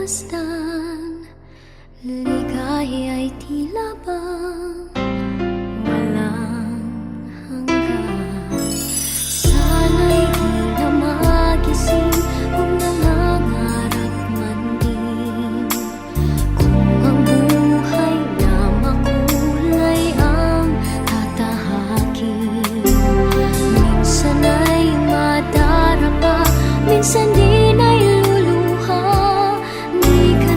masdan, ligaya'y tila bang walang hanggan. Sana'y di na magising kung nangangarap man din, kung ang buhay na makulay ang tatahakin. Minsan ay madarapa, minsan din ay luluha, di ka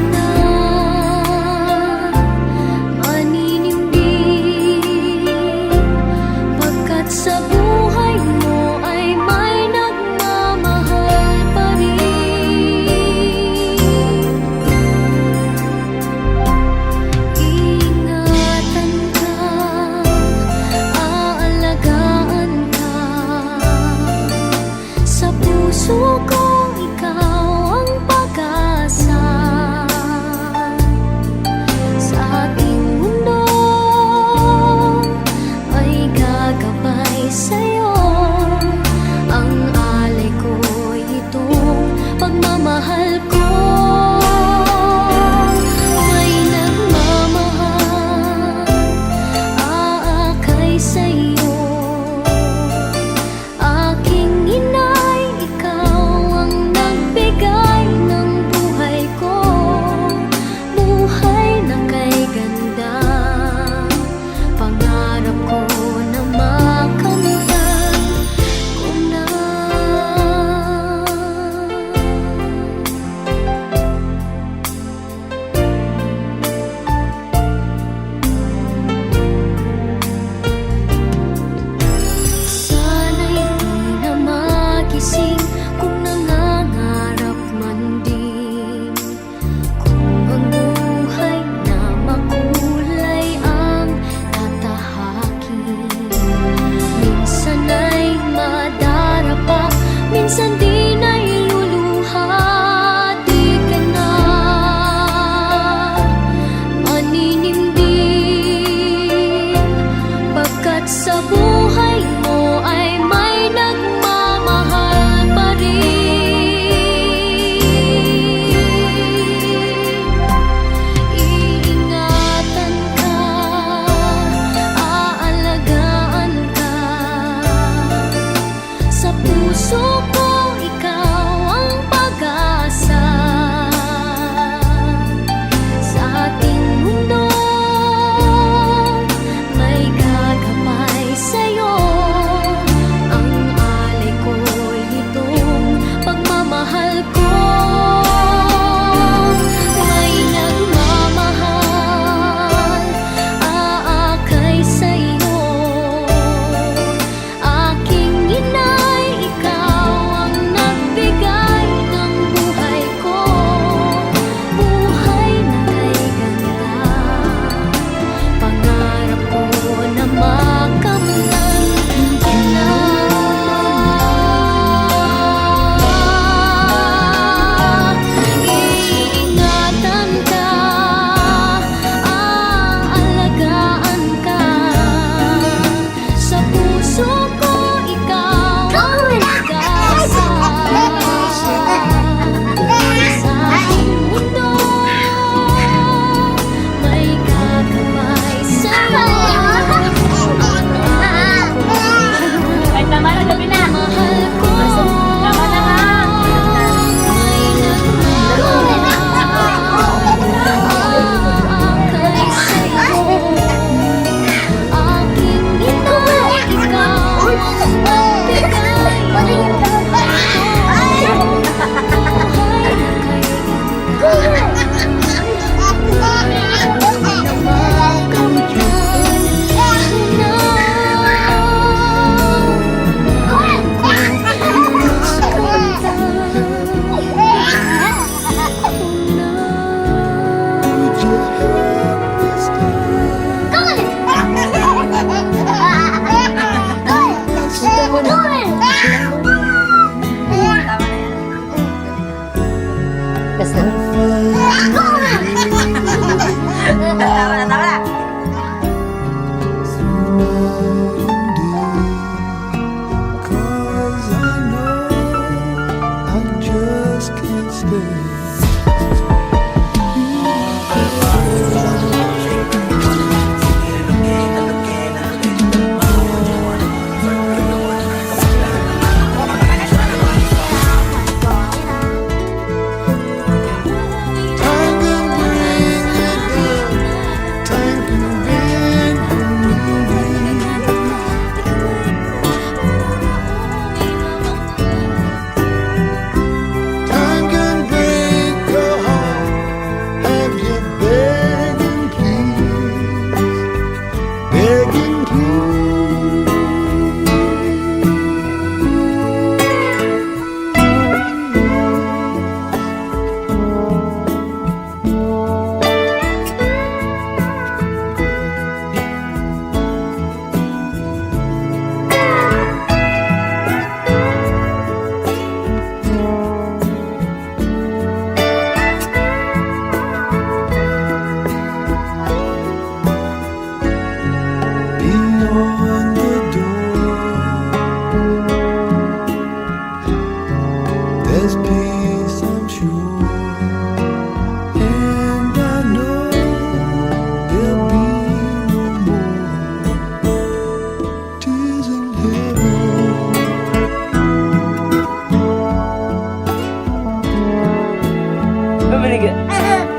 Mabalaga.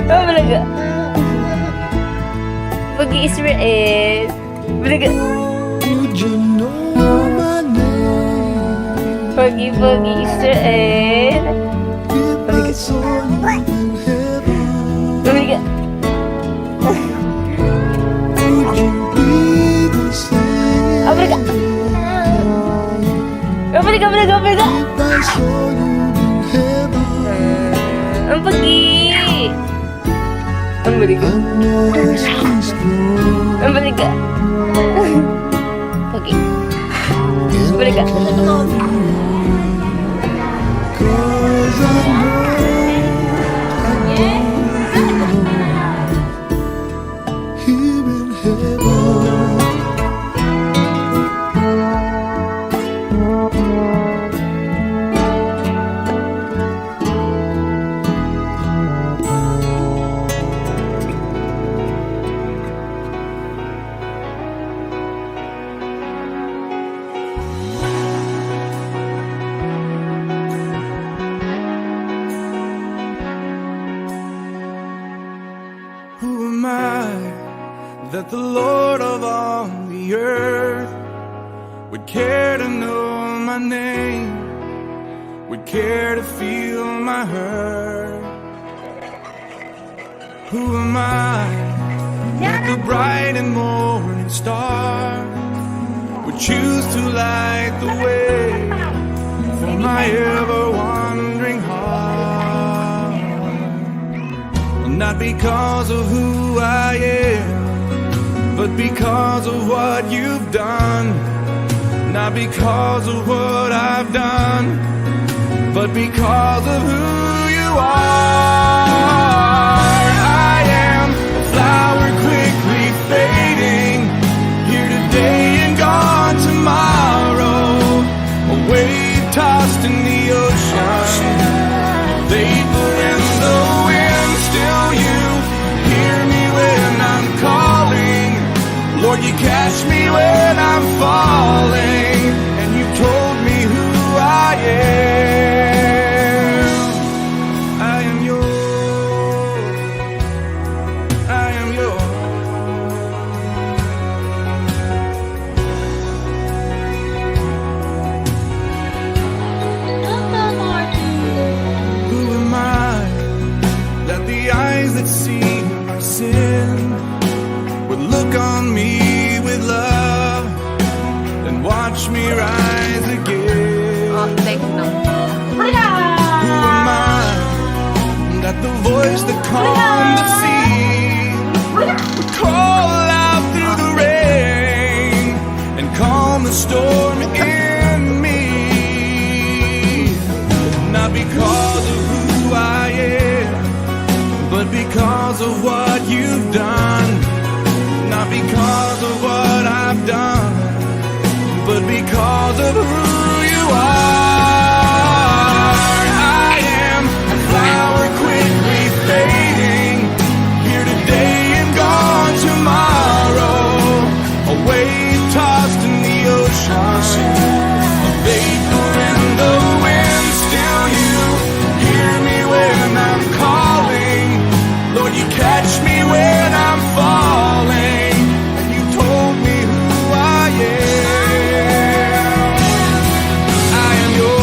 Mabalaga. Pag-i-Israel. Mabalaga. Would you know my name Pag-i-Israel. if I saw you in heaven? Mabalaga. Would you be the same Mabalaga. Mabalaga, mabalaga, mabalaga. if I saw you in heaven? Ang pagi. Ang baliga. I know she's gone, Ang baliga. Pagi. and Baliga. I can't love you, 'cause I know here in heaven. Who am I that the Lord of all the earth would care to know my name, would care to feel my hurt? Who am I that the bright and morning star would choose to light the way for my ever-wandering heart? Not because of who I am, but because of what you've done. Not because of what I've done, but because of who you are. I am a flower quickly fading, here today and gone tomorrow, a wave tossed in the ocean, vapor in the wind. Still you hear me when I'm calling, Lord, you catch me when I'm falling, and you told me who I am. I am yours, I am yours. Who am I that the eyes that see my sin would look on me with love and watch me rise again? Who am I that the voice that calmed the sea would call out through the rain and calm the storm in me? Not because of who I am, but because of what you've done. Not because of what I've done, but because of who you are. I am a flower quickly fading, here today and gone tomorrow, a wave tossed in the ocean, a vapor in the wind. Still you hear me when I'm calling, Lord, you catch me when I'm falling, and you told me who I am. I am yours.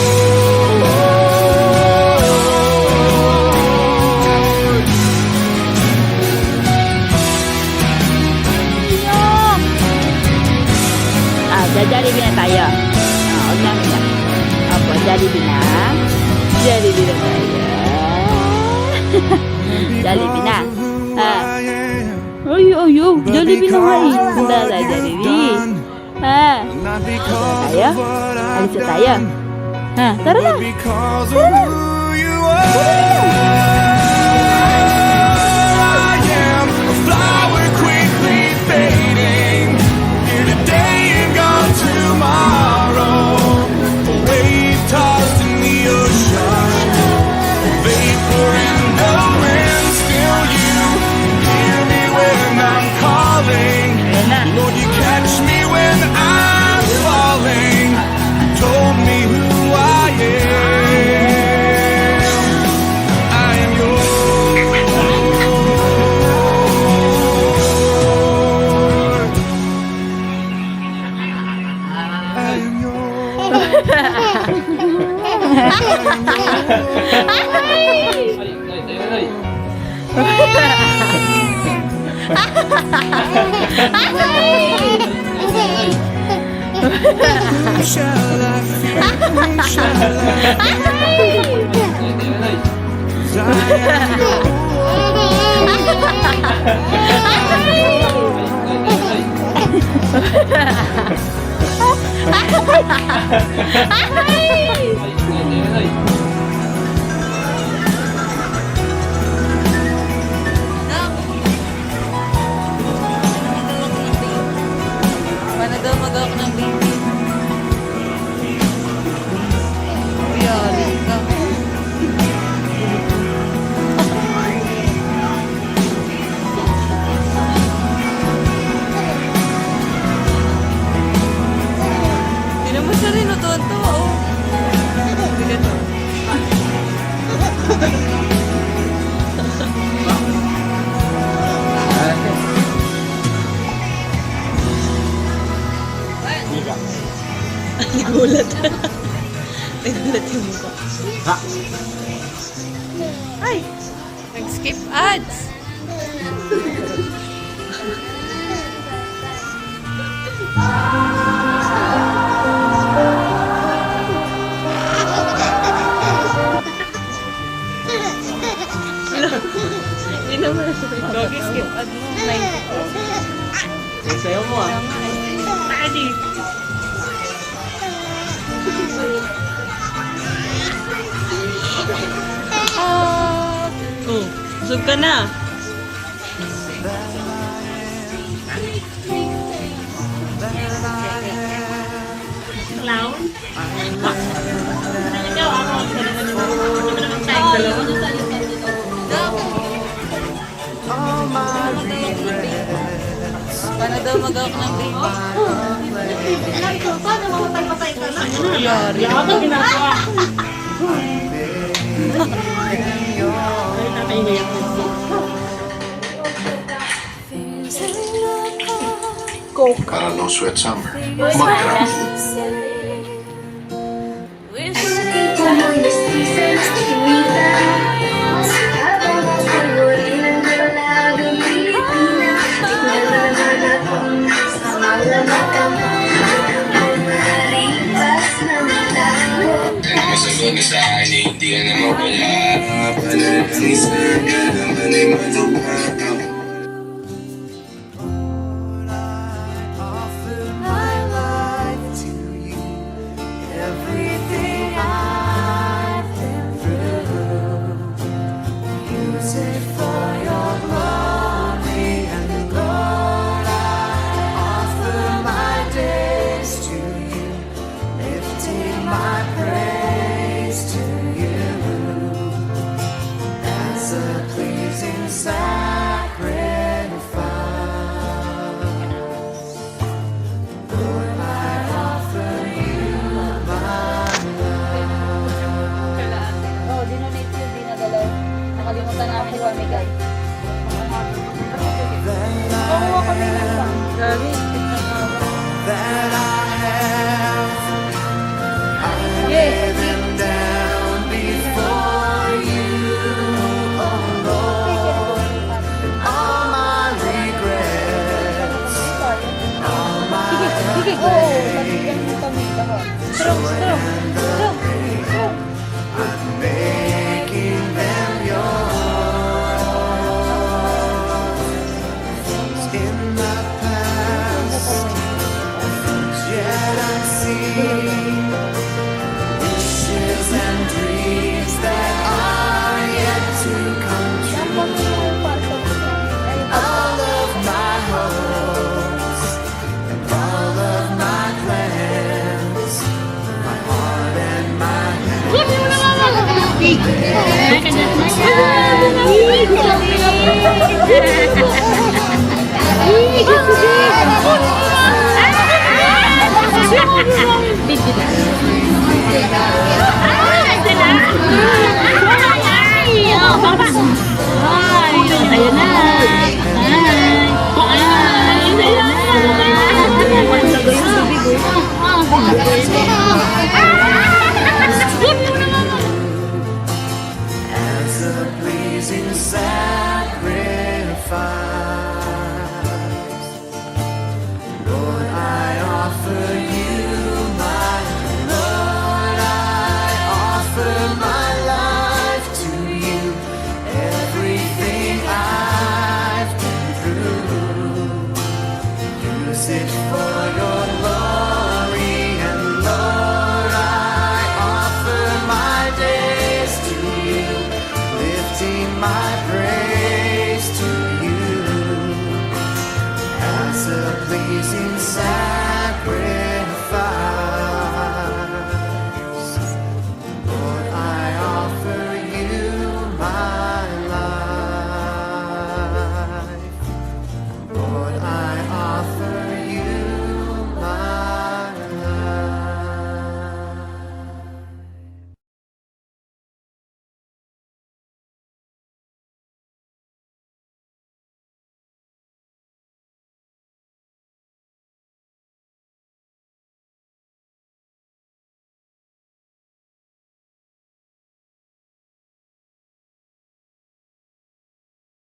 Jollibee na tayo. Huwag na kita. Opo, Jollibee na. Jollibee na tayo. Jollibee na. Ay, Jollibee na nga eh. Handa na, Jollibee. Tayo? Alis na tayo. Tara na. Because of who you are. I am a flower quickly fading, here today and gone tomorrow, a wave tossed in the ocean, vapor in the wind. Still you hear me when I'm calling, Lord, you catch me when I'm falling. You told me who I am. I Who shall I fear? Whom shall I fear? 'Cause I am Paano daw mag-awak ng baby? Yari ka. Hindi naman siya rin natutuwa, oh. Bigat, oh. Nagulat. Nagulat yung mukha. Ay! Nag-skip ads! Hindi naman. Doggy skip ad mo. 90. Sayo mo ah. Adi! Oh, busog ka na. Clown? Ikaw ako. Paano daw mag-awak ng baby? Paano mamatay-patay ka na? Yari. Para no sweat summer. Magkara. Masagot sa akin, hindi ka na mawala. Panalisan ka naman ay malupa. offer my life to you. Everything I've been through, use it for your glory and Lord. I offer my days to you, lifting my praise to you as a pleasing sacrifice. Lord, I offer you my Oh, dinonate yun, dinadalaw. Nakalimutan namin pamigay. Oo, kami lang ba? Grabe. that I have. I'm Yes. living down before you, oh Lord. All my regrets, all my Sige, go! Pagigyan mo pamigay ko. Strong, strong, strong, strong. making them yours. In the past, yet I see wishes and dreams that are yet to come true. All of my hopes and all of my plans, my heart and my hands. Ah, ito na! Ay! Oh, baba!